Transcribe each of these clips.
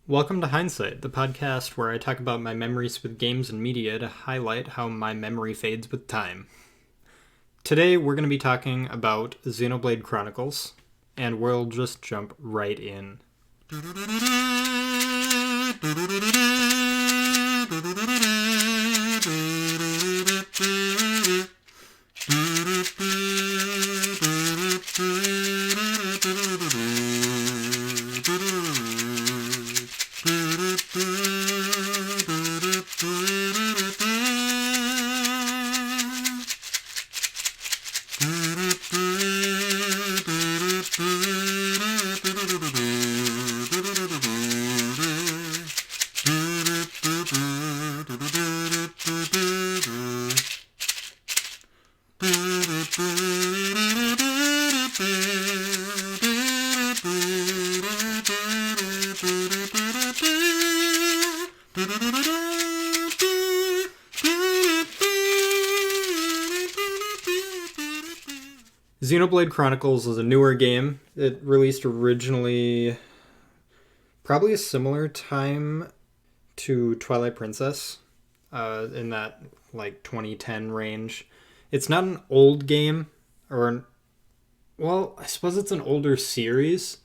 Welcome to Hindsight, the podcast where I talk about my memories with games and media to highlight how my memory fades with time. Today we're going to be talking about Xenoblade Chronicles, and we'll just jump right in. Xenoblade Chronicles is a newer game. It released originally probably a similar time to Twilight Princess, in that 2010 range. It's not an old game, I suppose it's an older series.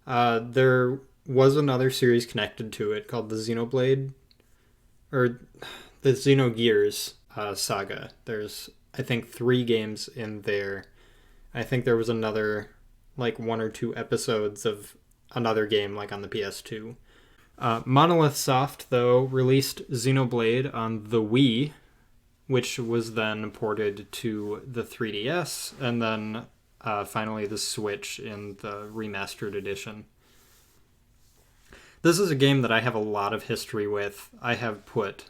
There was another series connected to it called the Xenoblade, or the Xenogears saga. There's, I think, 3 games in there. I think there was another, 1 or 2 episodes of another game, on the PS2. Monolith Soft, though, released Xenoblade on the Wii, which was then ported to the 3DS, and then finally the Switch in the remastered edition. This is a game that I have a lot of history with. I have put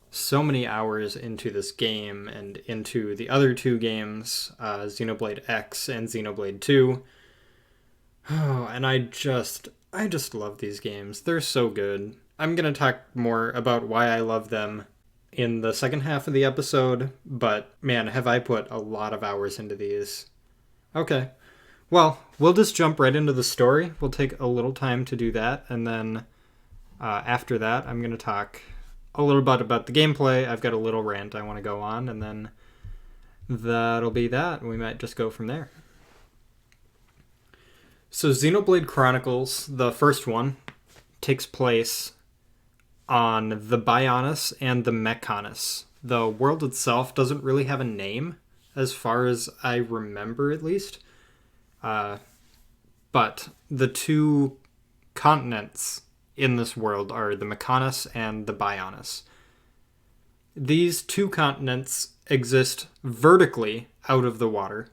so many hours into this game and into the other 2 games, Xenoblade X and Xenoblade 2. Oh, and I just love these games. They're so good. I'm going to talk more about why I love them in the second half of the episode, but man, have I put a lot of hours into these. Okay. Well, we'll just jump right into the story. We'll take a little time to do that, and then after that, I'm going to talk a little bit about the gameplay. I've got a little rant I want to go on, and then that'll be that. We might just go from there. So Xenoblade Chronicles, the first one, takes place on the Bionis and the Mechonis. The world itself doesn't really have a name, as far as I remember at least. But the 2 continents in this world are the Mechonis and the Bionis. These 2 continents exist vertically out of the water.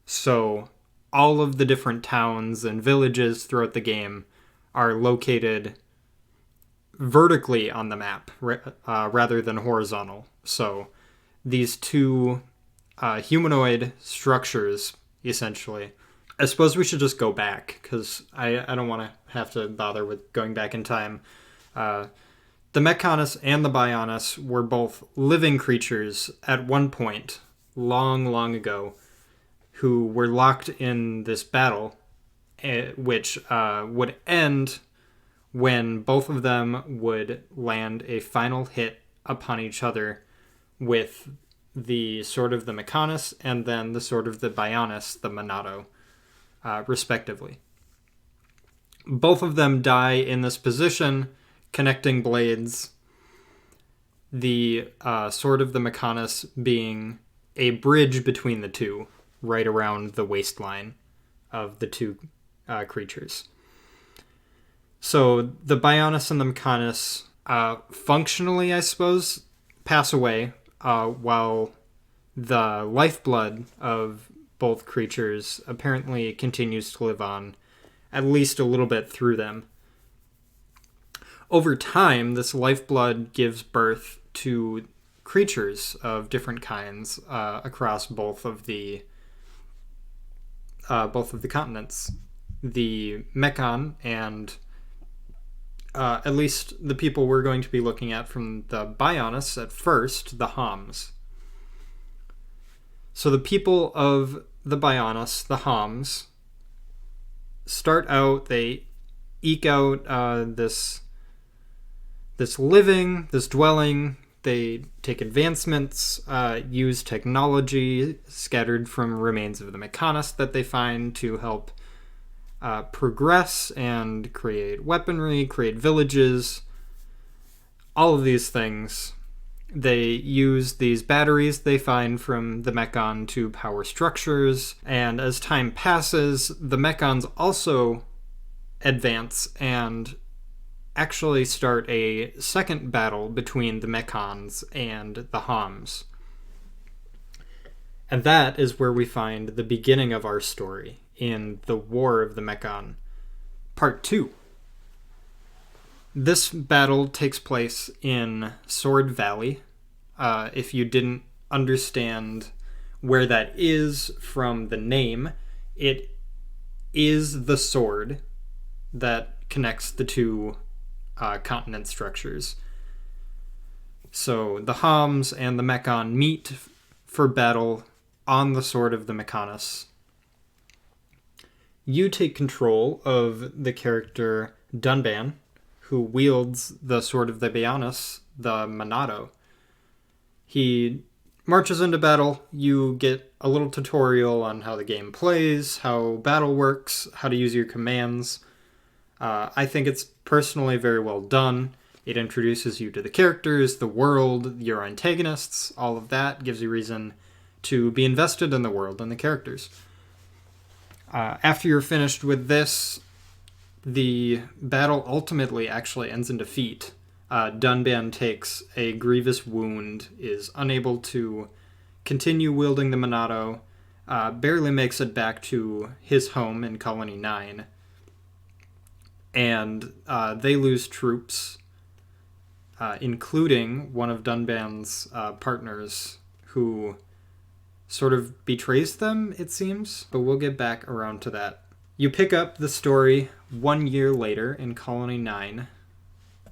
So all of the different towns and villages throughout the game are located vertically on the map rather than horizontal. So these 2 humanoid structures, essentially. I suppose we should just go back, because I don't want to have to bother with going back in time. The Mechonis and the Bionis were both living creatures at one point, long, long ago, who were locked in this battle, which would end when both of them would land a final hit upon each other with the sword of the Mechonis and then the sword of the Bionis, the Minato, respectively. Both of them die in this position, connecting blades, the sword of the Mechonis being a bridge between the 2, right around the waistline of the 2 creatures. So the Bionis and the Mechonis functionally, I suppose, pass away, while the lifeblood of both creatures apparently continues to live on, at least a little bit through them. Over time, this lifeblood gives birth to creatures of different kinds across both of the continents. The Mechon and at least the people we're going to be looking at from the Bionis at first, the Homs. So the people of the Bionis, the Homs, start out, they eke out this living, this dwelling. They take advancements, use technology scattered from remains of the Mechonis that they find to help progress and create weaponry, create villages, all of these things. They use these batteries they find from the Mechon to power structures, and as time passes, the Mechons also advance and actually start a second battle between the Mechons and the Homs. And that is where we find the beginning of our story in the War of the Mechon, Part 2. This battle takes place in Sword Valley. If you didn't understand where that is from the name, it is the sword that connects the two continent structures. So the Homs and the Mechon meet for battle on the Sword of the Mechonis. You take control of the character Dunban, who wields the Sword of the Bionis, the Monado. He marches into battle. You get a little tutorial on how the game plays, how battle works, how to use your commands. I think it's personally very well done. It introduces you to the characters, the world, your antagonists, all of that gives you reason to be invested in the world and the characters. After you're finished with this, the battle ultimately actually ends in defeat. Dunban takes a grievous wound, is unable to continue wielding the Monado, barely makes it back to his home in Colony 9, and they lose troops, including one of Dunban's partners, who sort of betrays them, it seems, but we'll get back around to that. You pick up the story 1 year later in Colony 9,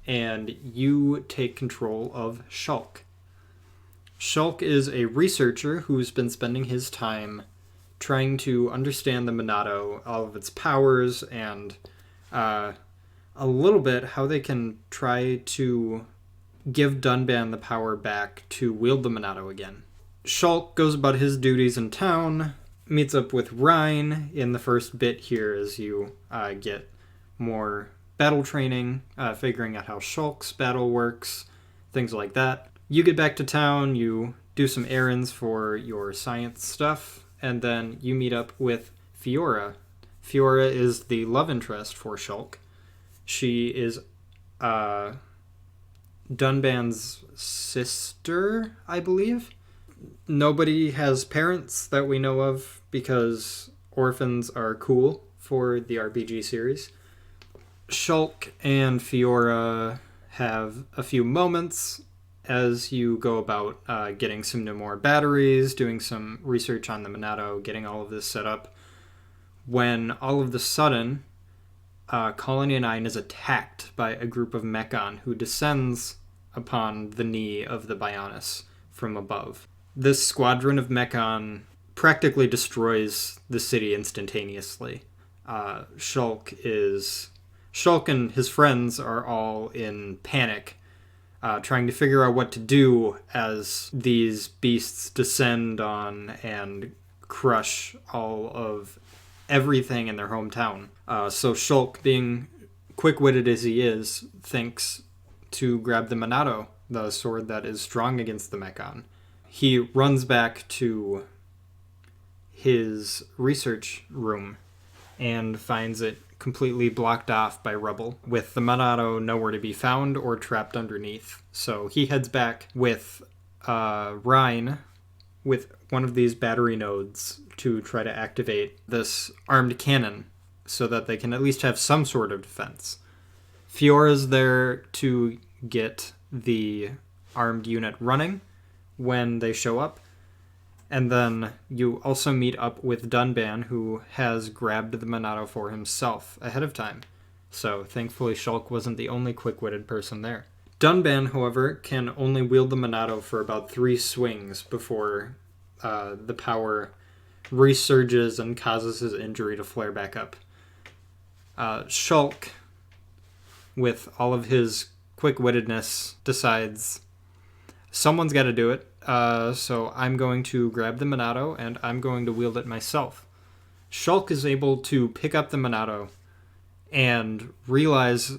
and you take control of Shulk. Shulk is a researcher who's been spending his time trying to understand the Monado, all of its powers, and a little bit how they can try to give Dunban the power back to wield the Monado again. Shulk goes about his duties in town, meets up with Rhine in the first bit here as you get more battle training, figuring out how Shulk's battle works, things like that. You get back to town, you do some errands for your science stuff, and then you meet up with Fiora. Fiora is the love interest for Shulk. She is Dunban's sister, I believe. Nobody has parents that we know of because orphans are cool for the RPG series. Shulk and Fiora have a few moments as you go about getting some more batteries, doing some research on the Monado, getting all of this set up, when all of a sudden Colony 9 is attacked by a group of Mechon who descends upon the knee of the Bionis from above. This squadron of Mechon practically destroys the city instantaneously. Shulk and his friends are all in panic, trying to figure out what to do as these beasts descend on and crush all of everything in their hometown. So Shulk, being quick-witted as he is, thinks to grab the Monado, the sword that is strong against the Mechon. He runs back to his research room and finds it completely blocked off by rubble, with the Monado nowhere to be found or trapped underneath. So he heads back with Rhine with one of these battery nodes to try to activate this armed cannon so that they can at least have some sort of defense. Fiora's there to get the armed unit running when they show up. And then you also meet up with Dunban, who has grabbed the Monado for himself ahead of time. So thankfully Shulk wasn't the only quick-witted person there. Dunban, however, can only wield the Monado for about 3 swings before the power resurges and causes his injury to flare back up. Shulk with all of his quick-wittedness, decides someone's got to do it, so I'm going to grab the Monado and I'm going to wield it myself. Shulk is able to pick up the Monado and realize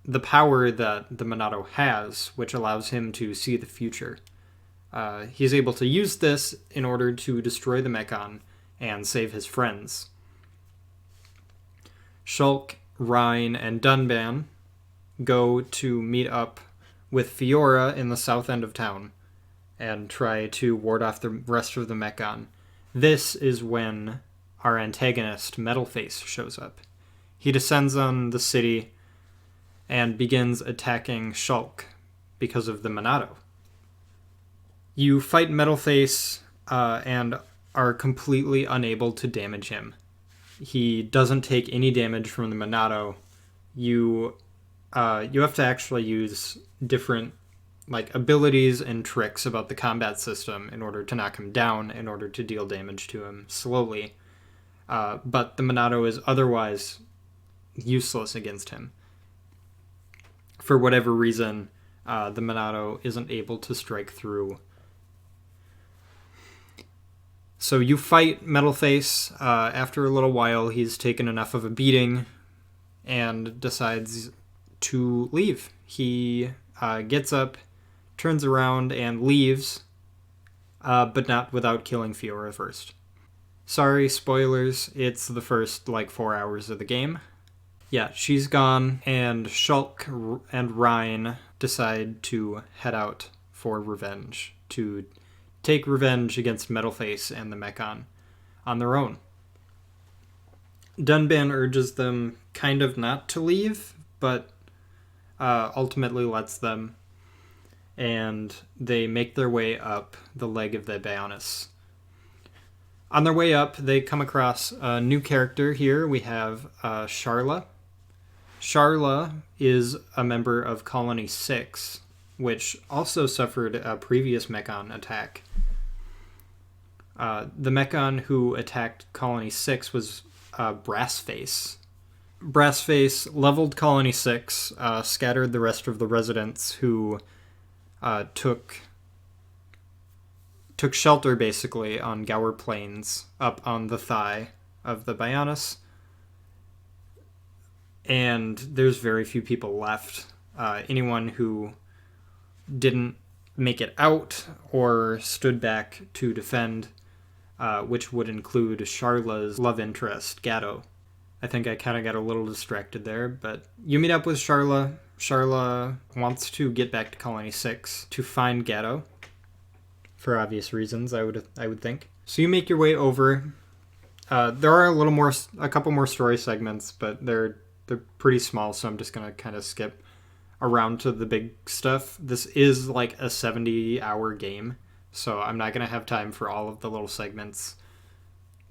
the power that the Monado has, which allows him to see the future. He's able to use this in order to destroy the Mechon and save his friends. Shulk, Rhine, and Dunban go to meet up with Fiora in the south end of town and try to ward off the rest of the Mechon. This is when our antagonist, Metalface, shows up. He descends on the city and begins attacking Shulk because of the Monado. You fight Metalface and are completely unable to damage him. He doesn't take any damage from the Monado. You have to actually use different abilities and tricks about the combat system in order to knock him down, in order to deal damage to him slowly. But the Monado is otherwise useless against him. For whatever reason, the Monado isn't able to strike through. So you fight Metalface. After a little while, he's taken enough of a beating and decides to leave. He gets up, turns around, and leaves, but not without killing Fiora first. Sorry, spoilers, it's the first 4 hours of the game. Yeah, she's gone, and Shulk and Rhine decide to head out for revenge, to take revenge against Metalface and the Mechon on their own. Dunban urges them kind of not to leave, but ultimately lets them, and they make their way up the leg of the Bionis. On their way up, they come across a new character here. We have Sharla. Sharla is a member of Colony 6, which also suffered a previous Mechon attack. The Mechon who attacked Colony 6 was Brassface. Brassface leveled Colony 6, scattered the rest of the residents who took shelter, basically, on Gower Plains, up on the thigh of the Bionis. And there's very few people left. Anyone who didn't make it out or stood back to defend, which would include Sharla's love interest, Gatto. I think I kind of got a little distracted there, but you meet up with Sharla. Sharla wants to get back to Colony 6 to find Gatto, for obvious reasons, I would think. So you make your way over. There are a couple more story segments, but they're pretty small, so I'm just gonna kind of skip around to the big stuff. This is a 70-hour game, so I'm not gonna have time for all of the little segments.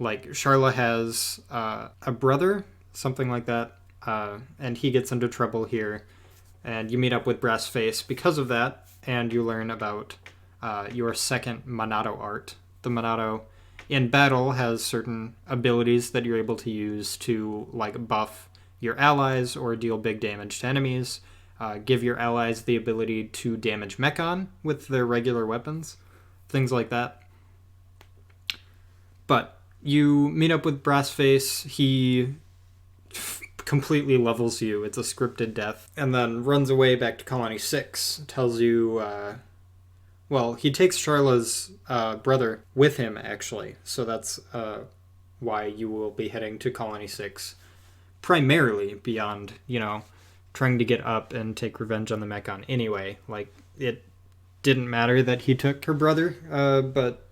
Sharla has a brother, something like that, and he gets into trouble here, and you meet up with Brassface because of that, and you learn about your second Monado art. The Monado in battle has certain abilities that you're able to use to buff your allies or deal big damage to enemies, give your allies the ability to damage Mechon with their regular weapons, things like that. But you meet up with Brassface. He completely levels you. It's a scripted death. And then runs away back to Colony 6. Tells you, he takes Sharla's brother with him, actually. So that's why you will be heading to Colony 6. Primarily beyond, trying to get up and take revenge on the Mechon anyway. It didn't matter that he took her brother, but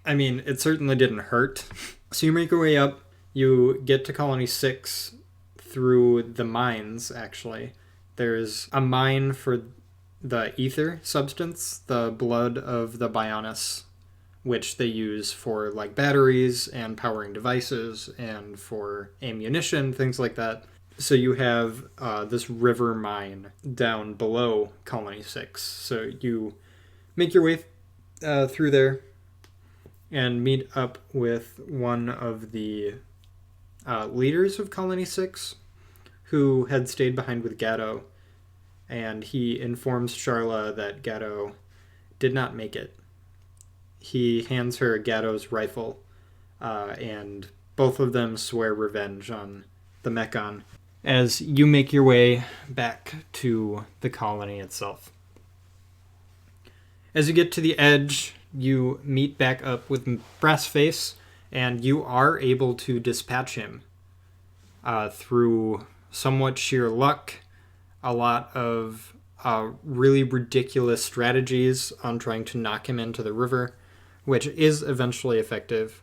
it certainly didn't hurt. So you make your way up. You get to Colony 6 through the mines, actually. There's a mine for the ether substance, the blood of the Bionis, which they use for batteries and powering devices and for ammunition, things like that. So you have this river mine down below Colony 6. So you make your way through there and meet up with one of the leaders of Colony 6, who had stayed behind with Gatto, and he informs Sharla that Gatto did not make it. He hands her Gatto's rifle, and both of them swear revenge on the Mechon as you make your way back to the colony itself. As you get to the edge, you meet back up with Brassface, and you are able to dispatch him through somewhat sheer luck, a lot of really ridiculous strategies on trying to knock him into the river, which is eventually effective.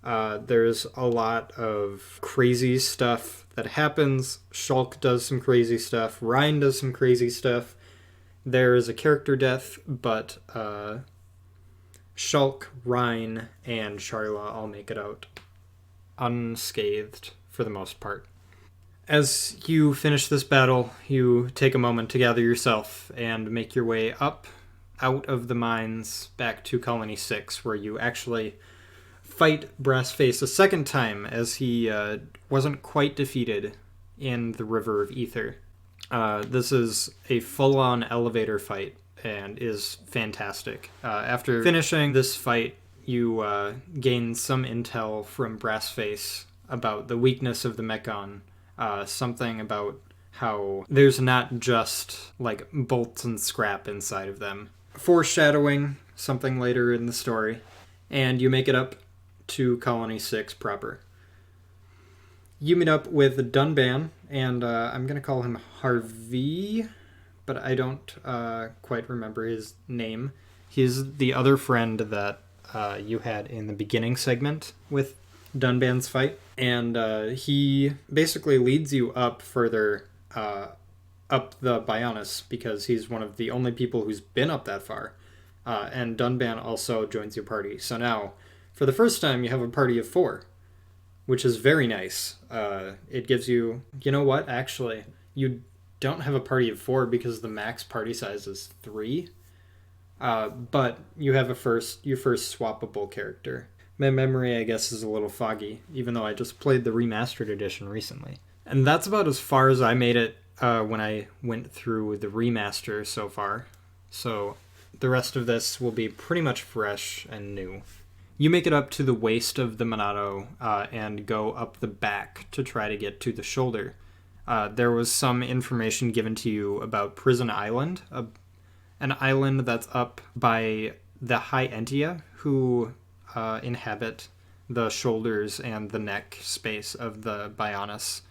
There's a lot of crazy stuff that happens. Shulk does some crazy stuff. Ryan does some crazy stuff. There's a character death, but Shulk, Ryan, and Sharla all make it out unscathed for the most part. As you finish this battle, you take a moment to gather yourself and make your way up out of the mines back to Colony 6, where you actually fight Brassface a second time, as he wasn't quite defeated in the River of Ether. This is a full-on elevator fight and is fantastic. After finishing this fight, you gain some intel from Brassface about the weakness of the Mechon. Something about how there's not just like bolts and scrap inside of them, foreshadowing something later in the story, and you make it up to Colony 6 proper. You meet up with Dunban, and I'm going to call him Harvey, but I don't quite remember his name. He's the other friend that you had in the beginning segment with Dunban's fight, and he basically leads you up further up the Bionis, because he's one of the only people who's been up that far, and Dunban also joins your party. So now, for the first time, you have a party of 4, which is very nice. It gives you... You know what? Actually, you don't have a party of 4 because the max party size is 3, but you have your first swappable character. My memory, I guess, is a little foggy, even though I just played the remastered edition recently. And that's about as far as I made it when I went through the remaster so far. So the rest of this will be pretty much fresh and new. You make it up to the waist of the Monado and go up the back to try to get to the shoulder. There was some information given to you about Prison Island, an island that's up by the High Entia, who inhabit the shoulders and the neck space of the Bionis.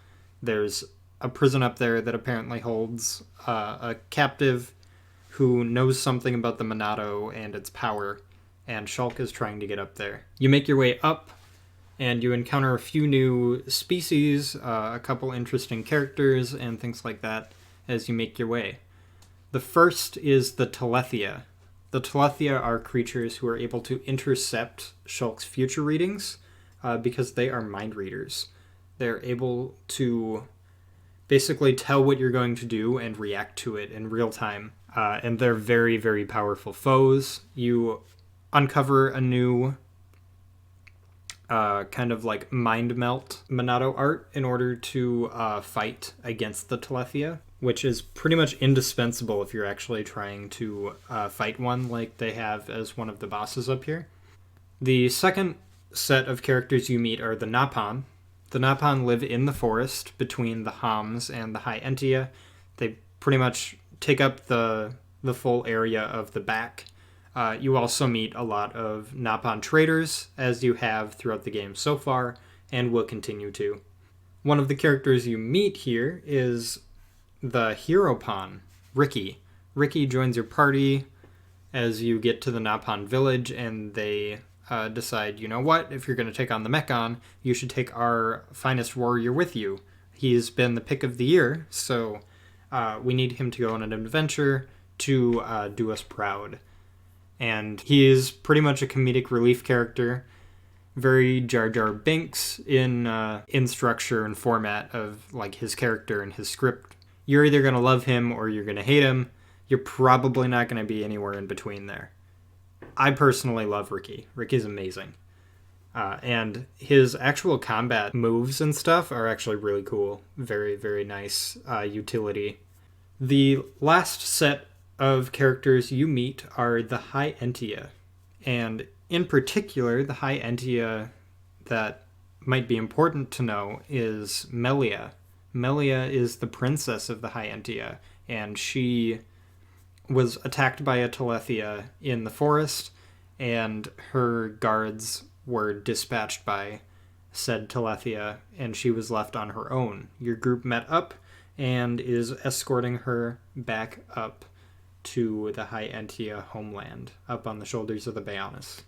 There's a prison up there that apparently holds a captive who knows something about the Monado and its power, and Shulk is trying to get up there. You make your way up, and you encounter a few new species, a couple interesting characters, and things like that as you make your way. The first is the Telethia. The Telethia are creatures who are able to intercept Shulk's future readings because they are mind readers. They're able to basically tell what you're going to do and react to it in real time. And they're very, very powerful foes. You uncover a new kind of like mind melt Monado art in order to fight against the Telethia, which is pretty much indispensable if you're actually trying to fight one like they have as one of the bosses up here. The second set of characters you meet are the Napon. The Napon live in the forest between the Homs and the High Entia. They pretty much take up the full area of the back. You also meet a lot of Napon traders, as you have throughout the game so far, and will continue to. One of the characters you meet here is the Hero Pawn, Ricky. Ricky joins your party as you get to the Napon village, and they decide, you know what, if you're going to take on the Mechon, you should take our finest warrior with you. He's been the pick of the year, so we need him to go on an adventure to do us proud. And he is pretty much a comedic relief character, very Jar Jar Binks in structure and format of like his character and his script. You're either going to love him or you're going to hate him. You're probably not going to be anywhere in between there. I personally love Ricky. Ricky's amazing. And his actual combat moves and stuff are actually really cool. Very, very nice utility. The last set of characters you meet are the High Entia. And in particular, the High Entia that might be important to know is Melia. Melia is the princess of the High Entia, and she was attacked by a Telethia in the forest, and her guards were dispatched by said Telethia, and she was left on her own. Your group met up and is escorting her back up to the High Entia homeland, up on the shoulders of the Bionis.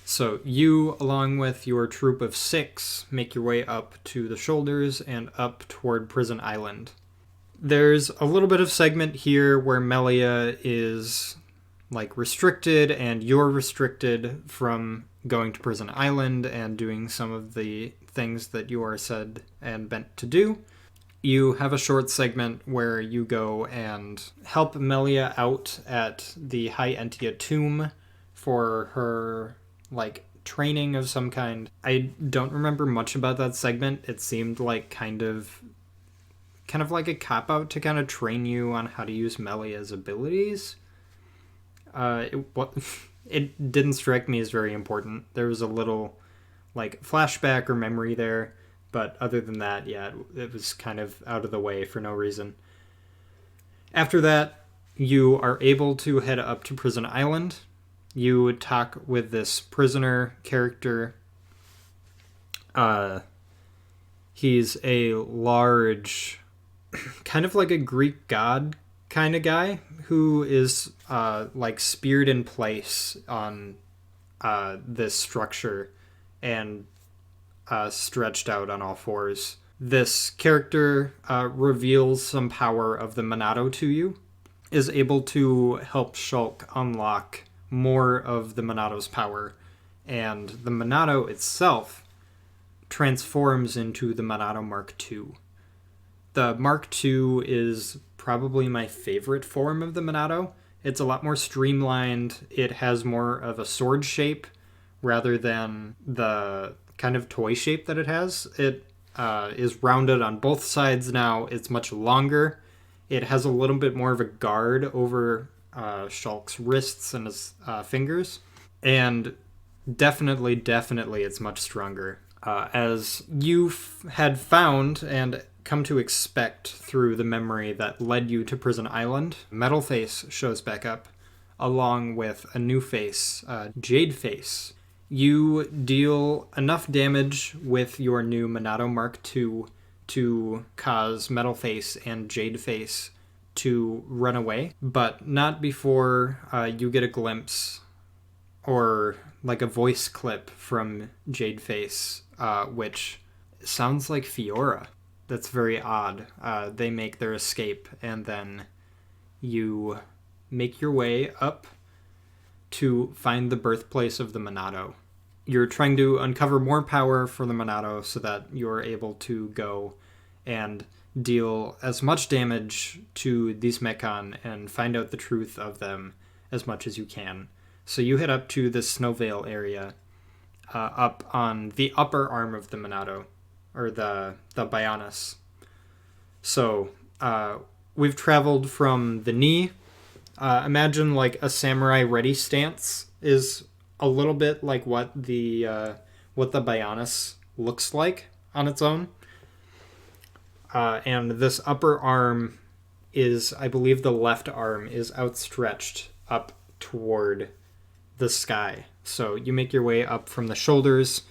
So you, along with your troop of 6, make your way up to the shoulders and up toward Prison Island. There's a little bit of segment here where Melia is like restricted and you're restricted from going to Prison Island and doing some of the things that you are said and meant to do. You have a short segment where you go and help Melia out at the High Entia tomb for her like training of some kind. I don't remember much about that segment. It seemed like kind of like a cop-out to kind of train you on how to use Melia's abilities. It didn't strike me as very important. There was a little like flashback or memory there, but other than that, yeah, it was kind of out of the way for no reason. After that, you are able to head up to Prison Island. You would talk with this prisoner character. He's a large, kind of like a Greek god kind of guy who is like speared in place on this structure and stretched out on all fours. This character reveals some power of the Monado to you, is able to help Shulk unlock more of the Monado's power, and the Monado itself transforms into the Monado Mark II. The Mark II is probably my favorite form of the Monado. It's a lot more streamlined. It has more of a sword shape rather than the kind of toy shape that it has. It is rounded on both sides now. It's much longer. It has a little bit more of a guard over Shulk's wrists and his fingers. And definitely it's much stronger. As you had found and come to expect through the memory that led you to Prison Island, Metal Face shows back up, along with a new face, Jade Face. You deal enough damage with your new Monado Mark II to cause Metal Face and Jade Face to run away, but not before you get a glimpse or like a voice clip from Jade Face, which sounds like Fiora. That's very odd. They make their escape, and then you make your way up to find the birthplace of the Monado. You're trying to uncover more power for the Monado so that you're able to go and deal as much damage to these Mechon and find out the truth of them as much as you can. So you head up to the Snowvale area, up on the upper arm of the Monado, or the Bionis. So we've traveled from the knee. Imagine like a samurai ready stance is a little bit like what the Bionis looks like on its own. And this upper arm is, I believe the left arm is outstretched up toward the sky. So you make your way up from the shoulders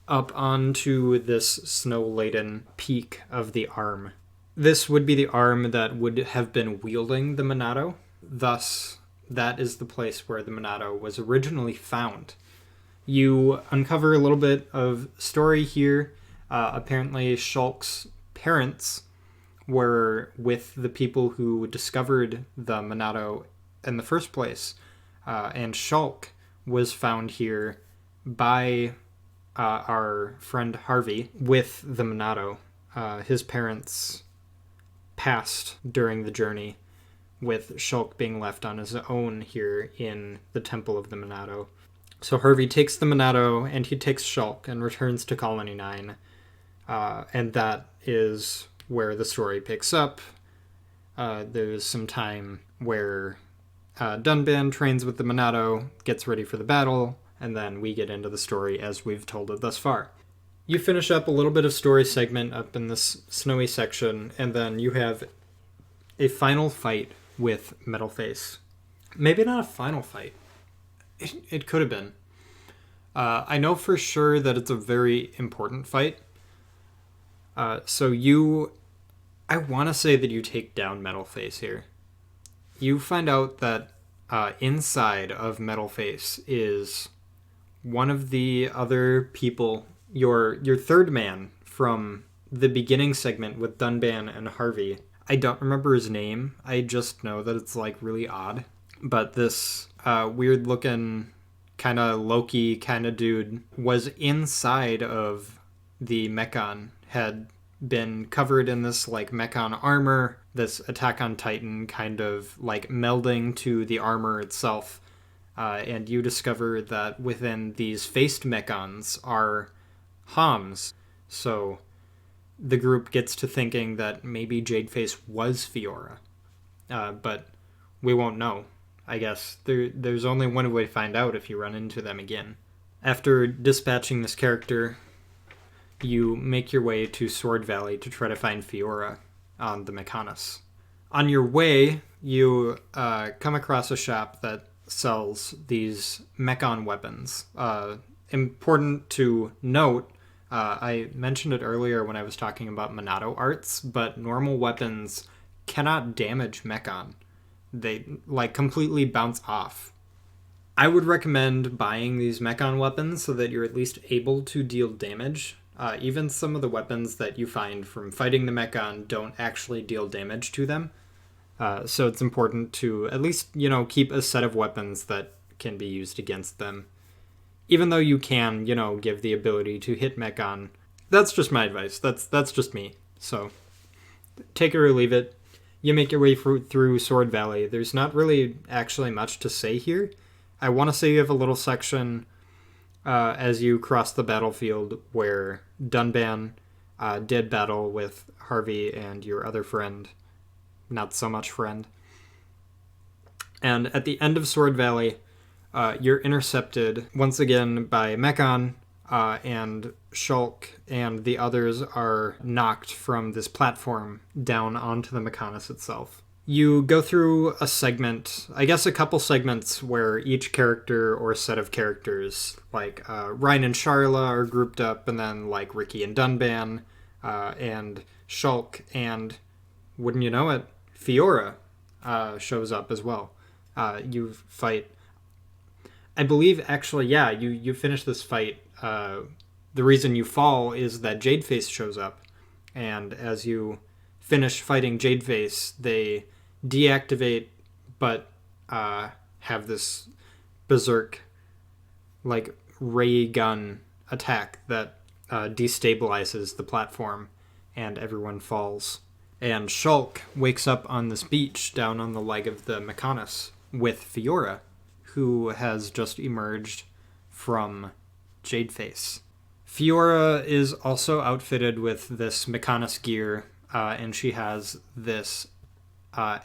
up onto this snow-laden peak of the arm. This would be the arm that would have been wielding the Monado. Thus, that is the place where the Monado was originally found. You uncover a little bit of story here. Apparently, Shulk's parents were with the people who discovered the Monado in the first place. And Shulk was found here by our friend Harvey with the Monado. His parents passed during the journey, with Shulk being left on his own here in the Temple of the Monado. So Harvey takes the Monado and he takes Shulk and returns to Colony 9. And that is where the story picks up. There's some time where Dunban trains with the Monado, gets ready for the battle, and then we get into the story as we've told it thus far. You finish up a little bit of story segment up in this snowy section, and then you have a final fight with Metalface. Maybe not a final fight. It could have been. I know for sure that it's a very important fight. I want to say that you take down Metalface here. You find out that inside of Metalface is one of the other people, your third man from the beginning segment with Dunban and Harvey. I don't remember his name. I just know that it's like really odd. But this weird looking kind of Loki kind of dude was inside of the Mechon, had been covered in this like Mechon armor, this Attack on Titan kind of like melding to the armor itself. And you discover that within these faced Mechons are Homs. So the group gets to thinking that maybe Jadeface was Fiora. But we won't know. I guess there's only one way to find out if you run into them again. After dispatching this character, you make your way to Sword Valley to try to find Fiora on the Mechonis. On your way, you come across a shop that sells these Mechon weapons. Important to note, I mentioned it earlier when I was talking about Monado arts, but normal weapons cannot damage Mechon. They like completely bounce off. I would recommend buying these Mechon weapons so that you're at least able to deal damage. Even some of the weapons that you find from fighting the Mechon don't actually deal damage to them. So it's important to at least, keep a set of weapons that can be used against them. Even though you can, give the ability to hit Mechon. That's just my advice. That's just me. So take it or leave it. You make your way through Sword Valley. There's not really actually much to say here. I want to say you have a little section as you cross the battlefield where Dunban did battle with Harvey and your other friend. Not so much friend. And at the end of Sword Valley, you're intercepted once again by Mechon, and Shulk and the others are knocked from this platform down onto the Mechonis itself. You go through a segment, I guess a couple segments, where each character or set of characters, like Ryan and Sharla are grouped up, and then like Ricky and Dunban, and Shulk, and wouldn't you know it, Fiora shows up as well. You fight, I believe, actually, yeah, you finish this fight. The reason you fall is that Jadeface shows up, and as you finish fighting Jadeface, they deactivate, but have this berserk, like, ray gun attack that destabilizes the platform, and everyone falls. And Shulk wakes up on this beach down on the leg of the Mechonis with Fiora, who has just emerged from Jadeface. Fiora is also outfitted with this Mechonis gear, and she has this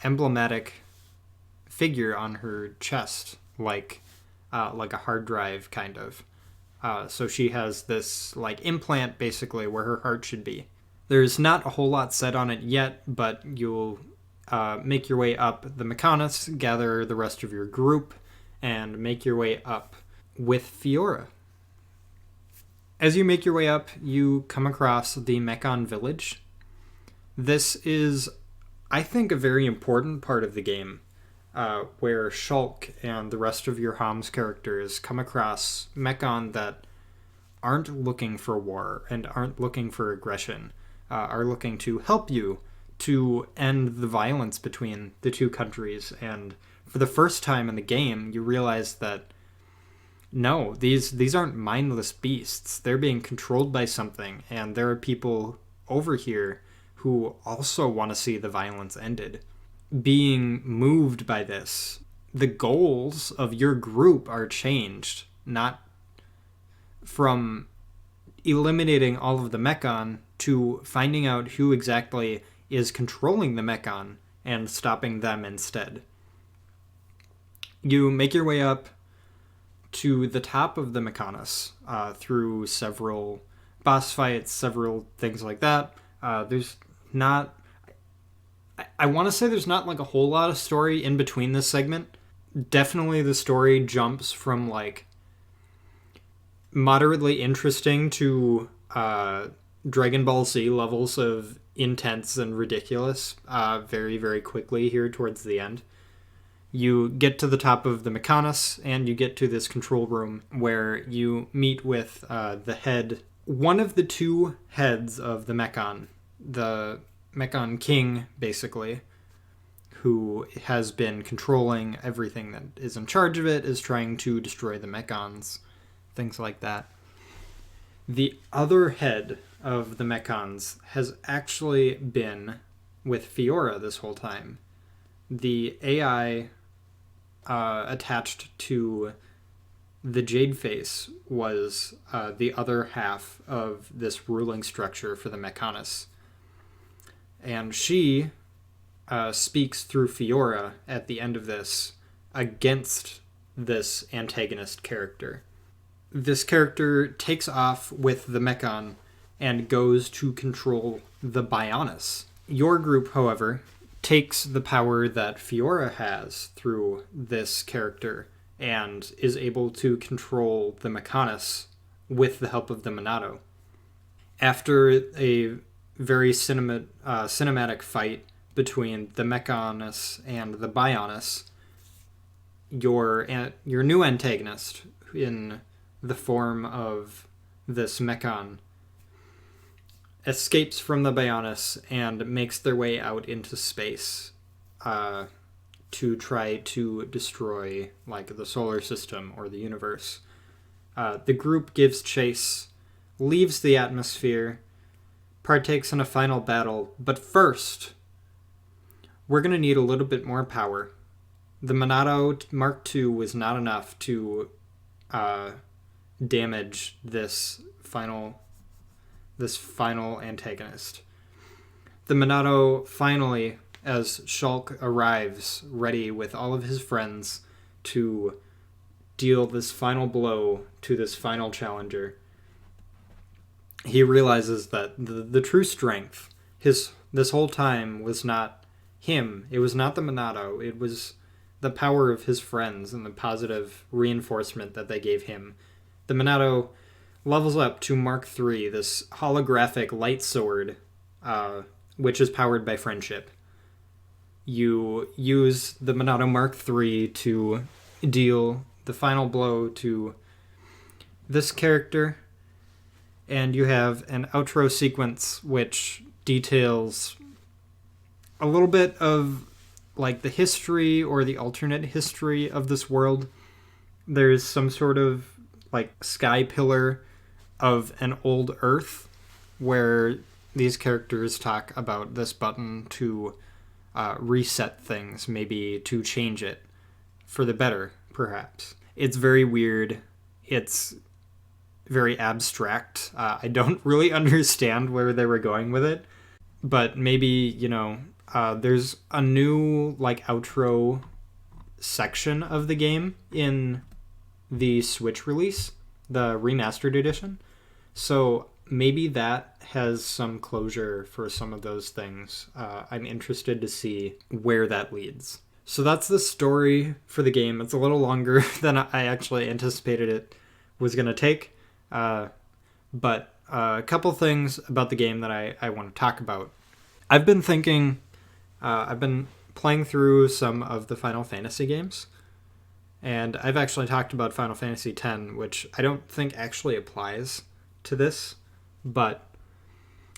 emblematic figure on her chest, like a hard drive, kind of. So she has this like implant, basically, where her heart should be. There's not a whole lot said on it yet, but you'll make your way up the Mechonis, gather the rest of your group, and make your way up with Fiora. As you make your way up, you come across the Mechon village. This is, I think, a very important part of the game, where Shulk and the rest of your Homs characters come across Mechon that aren't looking for war and aren't looking for aggression, are looking to help you to end the violence between the two countries. And for the first time in the game, you realize that no, these aren't mindless beasts. They're being controlled by something, and there are people over here who also want to see the violence ended. Being moved by this, the goals of your group are changed. not from eliminating all of the Mechon to finding out who exactly is controlling the Mechon and stopping them instead. You make your way up to the top of the Mechonis through several boss fights, several things like that. There's not... I want to say there's not like a whole lot of story in between this segment. Definitely the story jumps from like moderately interesting to Dragon Ball Z levels of intense and ridiculous very, very quickly here towards the end. You get to the top of the Mechonis, and you get to this control room where you meet with the head, one of the two heads of the Mechon, the Mechon King, basically, who has been controlling everything that is in charge of it, is trying to destroy the Mechons, things like that. The other head of the Mechons has actually been with Fiora this whole time. The AI attached to the Jade Face was the other half of this ruling structure for the Mechonis. And she speaks through Fiora at the end of this against this antagonist character. This character takes off with the Mechon and goes to control the Bionis. Your group, however, takes the power that Fiora has through this character and is able to control the Mechonis with the help of the Monado. After a very cinematic fight between the Mechonis and the Bionis, your new antagonist, in the form of this Mechon, escapes from the Bionis and makes their way out into space to try to destroy like the solar system or the universe. The group gives chase, leaves the atmosphere, partakes in a final battle, but first, we're going to need a little bit more power. The Monado Mark II was not enough to damage this final antagonist. The Monado finally, as Shulk arrives ready with all of his friends to deal this final blow to this final challenger, he realizes that the true strength this whole time was not him. It was not the Monado. It was the power of his friends and the positive reinforcement that they gave him. The Monado levels up to Mark III, this holographic light sword, which is powered by friendship. You use the Monado Mark III to deal the final blow to this character, and you have an outro sequence which details a little bit of like the history or the alternate history of this world. There's some sort of like sky pillar of an old Earth where these characters talk about this button to reset things, maybe to change it for the better, perhaps. It's very weird. It's very abstract. I don't really understand where they were going with it, but maybe, there's a new like outro section of the game in the Switch release, the remastered edition. So maybe that has some closure for some of those things. I'm interested to see where that leads. So that's the story for the game. It's a little longer than I actually anticipated it was going to take. But a couple things about the game that I want to talk about. I've been thinking, I've been playing through some of the Final Fantasy games. And I've actually talked about Final Fantasy X, which I don't think actually applies to this. But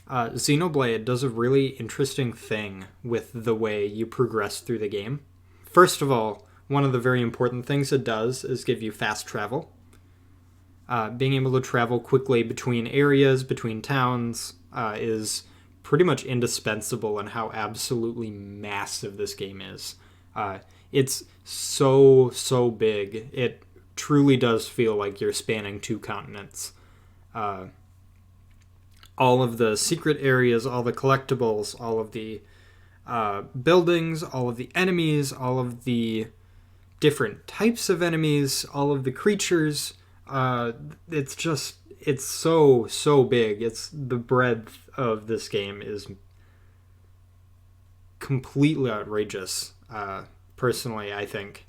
Xenoblade does a really interesting thing with the way you progress through the game. First of all, one of the very important things it does is give you fast travel. Being able to travel quickly between areas, between towns, is pretty much indispensable in how absolutely massive this game is. It's so big. It truly does feel like you're spanning 2 continents. Uh, all of the secret areas, all the collectibles, all of the buildings, all of the enemies, all of the different types of enemies, all of the creatures. It's just, it's so big. It's the breadth of this game is completely outrageous. Personally, I think.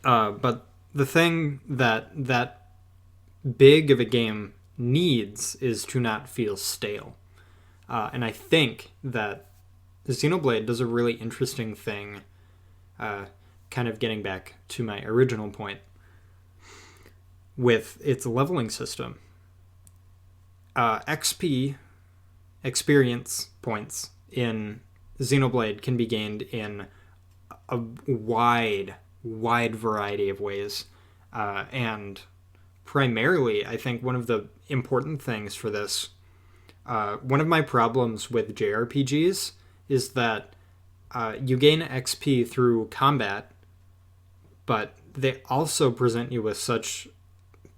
But the thing that big of a game needs is to not feel stale. And I think that Xenoblade does a really interesting thing, kind of getting back to my original point, with its leveling system. XP, experience points, in Xenoblade can be gained in a wide variety of ways. And primarily, I think one of the important things for this, one of my problems with JRPGs is that you gain XP through combat, but they also present you with such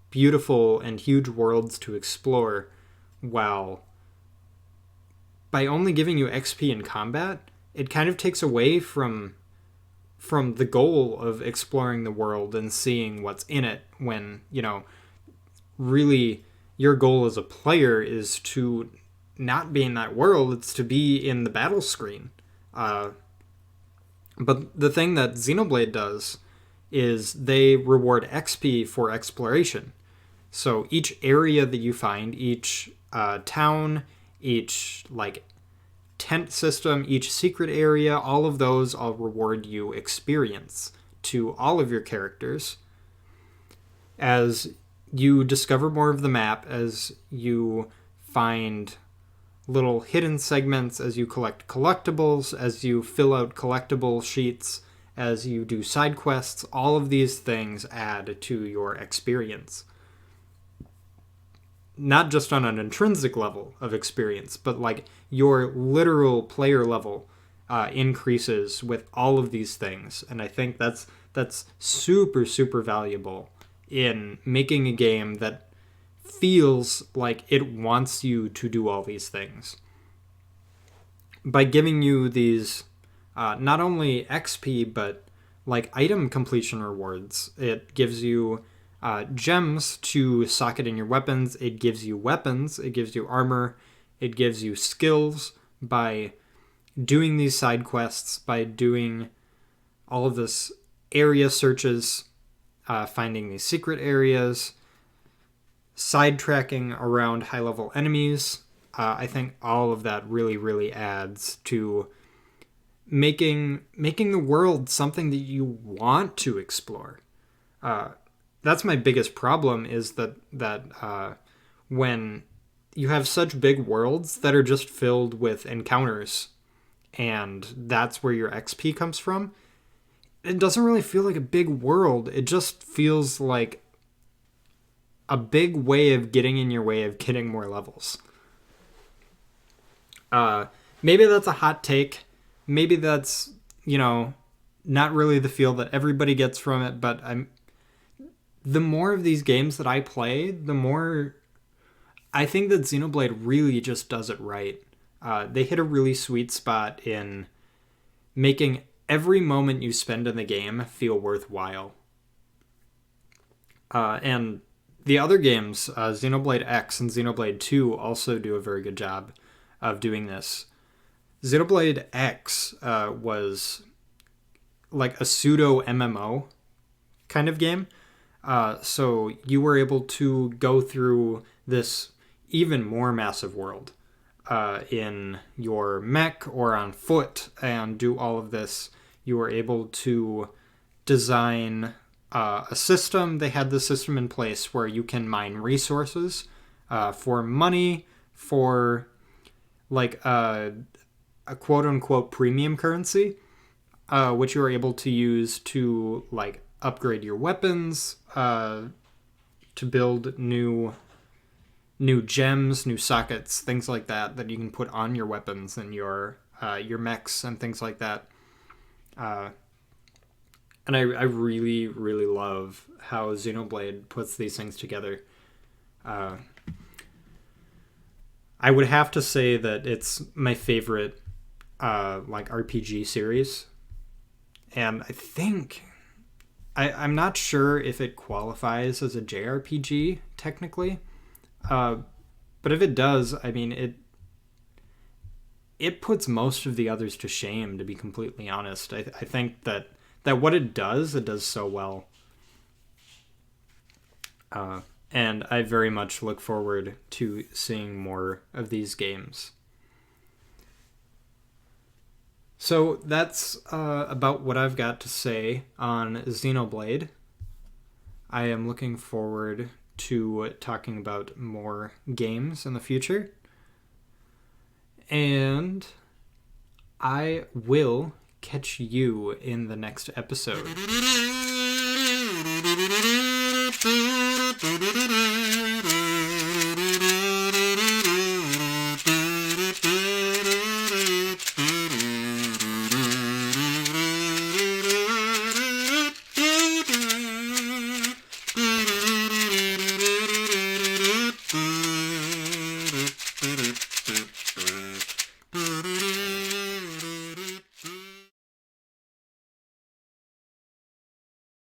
beautiful and huge worlds to explore, while by only giving you XP in combat, it kind of takes away from the goal of exploring the world and seeing what's in it, when, really your goal as a player is to not be in that world, it's to be in the battle screen. But the thing that Xenoblade does is they reward XP for exploration. So each area that you find, each town, each tent system, each secret area, all of those all reward you experience to all of your characters. As you discover more of the map, as you find little hidden segments, as you collect collectibles, as you fill out collectible sheets, as you do side quests, all of these things add to your experience. Not just on an intrinsic level of experience, but your literal player level increases with all of these things. And I think that's super valuable in making a game that feels like it wants you to do all these things. By giving you these not only XP, but item completion rewards, it gives you gems to socket in your weapons, it gives you weapons, it gives you armor, it gives you skills by doing these side quests, by doing all of this area searches, finding these secret areas, sidetracking around high-level enemies. I think all of that really adds to making the world something that you want to explore. That's my biggest problem, is that when you have such big worlds that are just filled with encounters, and that's where your XP comes from, it doesn't really feel like a big world. It just feels like a big way of getting in your way of getting more levels. Maybe that's a hot take. Maybe that's, not really the feel that everybody gets from it, but the more of these games that I play, the more I think that Xenoblade really just does it right. They hit a really sweet spot in making every moment you spend in the game feel worthwhile. And the other games, Xenoblade X and Xenoblade 2, also do a very good job of doing this. Xenoblade X was like a pseudo MMO kind of game. So you were able to go through this even more massive world in your mech or on foot and do all of this. You were able to design a system. They had the system in place where you can mine resources for money, for a quote-unquote premium currency, which you are able to use to upgrade your weapons, to build new gems, new sockets, things like that you can put on your weapons and your mechs and things like that. And I really, really love how Xenoblade puts these things together. I would have to say that it's my favorite like RPG series. And I think I'm not sure if it qualifies as a JRPG technically, but if it does, I mean it puts most of the others to shame. To be completely honest, I think that what it does so well, and I very much look forward to seeing more of these games. So that's about what I've got to say on Xenoblade. I am looking forward to talking about more games in the future. And I will catch you in the next episode.